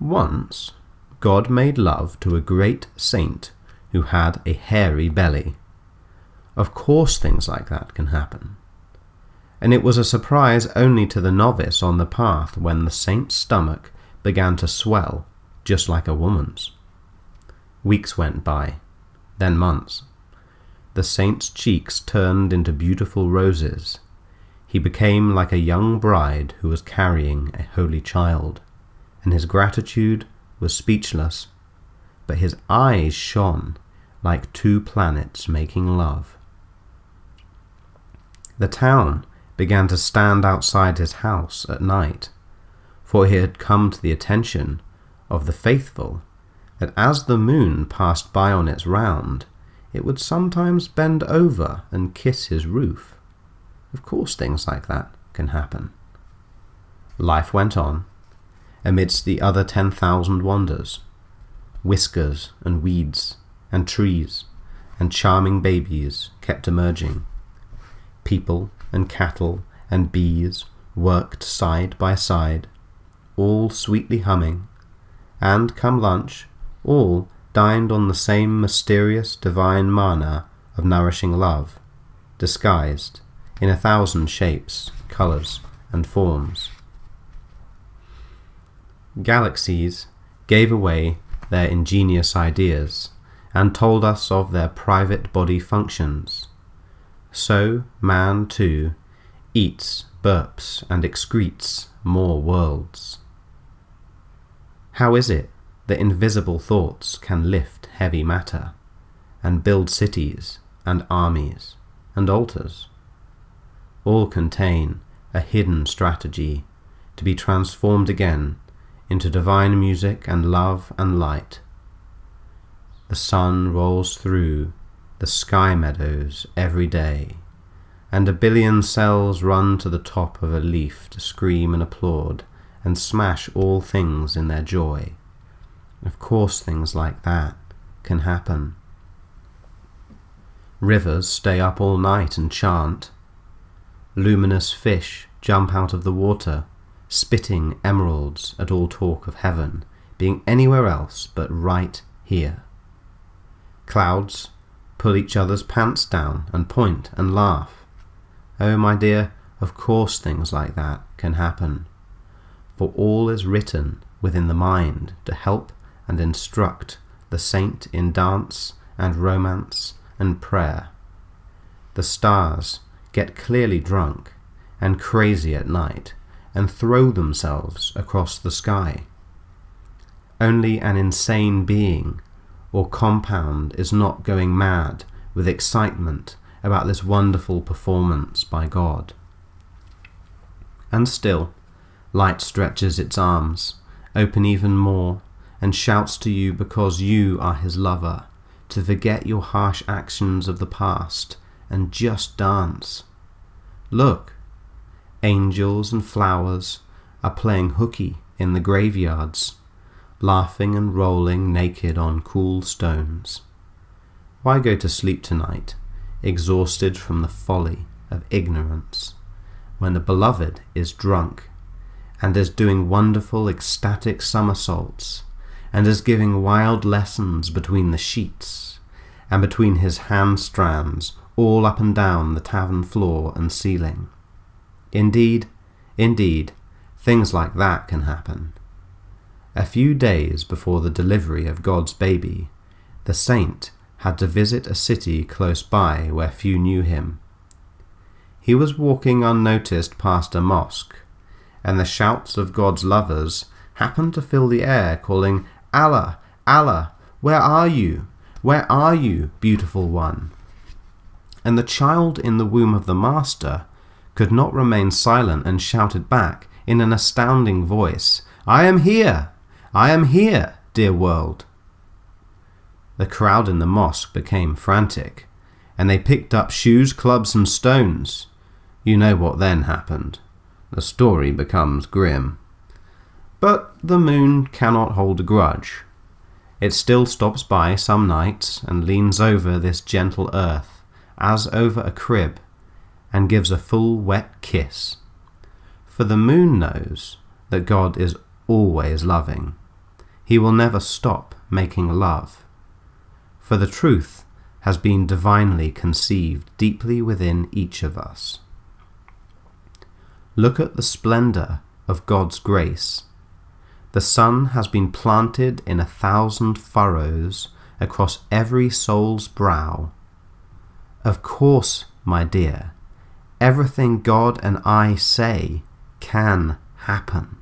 Once, God made love to a great saint who had a hairy belly. Of course things like that can happen. And it was a surprise only to the novice on the path when the saint's stomach began to swell, just like a woman's. Weeks went by, then months. The saint's cheeks turned into beautiful roses. He became like a young bride who was carrying a holy child, and his gratitude was speechless, but his eyes shone like two planets making love. The town began to stand outside his house at night, for it had come to the attention of the faithful that as the moon passed by on its round, it would sometimes bend over and kiss his roof. Of course things like that can happen. Life went on, amidst the other 10,000 wonders. Whiskers and weeds and trees and charming babies kept emerging. People and cattle and bees worked side by side, all sweetly humming, and come lunch, all dined on the same mysterious divine manna of nourishing love, disguised in 1,000 shapes, colours, and forms. Galaxies gave away their ingenious ideas and told us of their private body functions. So man, too, eats, burps, and excretes more worlds. How is it that invisible thoughts can lift heavy matter and build cities and armies and altars? All contain a hidden strategy to be transformed again into divine music and love and light. The sun rolls through the sky meadows every day, and 1 billion cells run to the top of a leaf to scream and applaud and smash all things in their joy. Of course things like that can happen. Rivers stay up all night and chant. Luminous fish jump out of the water, spitting emeralds at all talk of heaven being anywhere else but right here. Clouds pull each other's pants down and point and laugh. Oh, my dear, of course things like that can happen, for all is written within the mind to help and instruct the saint in dance and romance and prayer. The stars get clearly drunk and crazy at night and throw themselves across the sky. Only an insane being or compound is not going mad with excitement about this wonderful performance by God. And still, light stretches its arms, open even more, and shouts to you because you are his lover, to forget your harsh actions of the past and just dance. Look, angels and flowers are playing hooky in the graveyards, laughing and rolling naked on cool stones. Why go to sleep tonight, exhausted from the folly of ignorance, when the beloved is drunk, and is doing wonderful ecstatic somersaults, and is giving wild lessons between the sheets, and between his hand strands all up and down the tavern floor and ceiling? Indeed, things like that can happen. A few days before the delivery of God's baby, the saint had to visit a city close by where few knew him. He was walking unnoticed past a mosque, and the shouts of God's lovers happened to fill the air, calling, "Allah, Allah, where are you? Where are you, beautiful one?" And the child in the womb of the Master could not remain silent and shouted back in an astounding voice, "I am here! I am here, dear world!" The crowd in the mosque became frantic, and they picked up shoes, clubs, and stones. You know what then happened. The story becomes grim. But the moon cannot hold a grudge. It still stops by some nights and leans over this gentle earth, as over a crib, and gives a full wet kiss. For the moon knows that God is always loving, He will never stop making love, for the truth has been divinely conceived deeply within each of us. Look at the splendor of God's grace. The sun has been planted in 1,000 furrows across every soul's brow. Of course, my dear, everything God and I say can happen.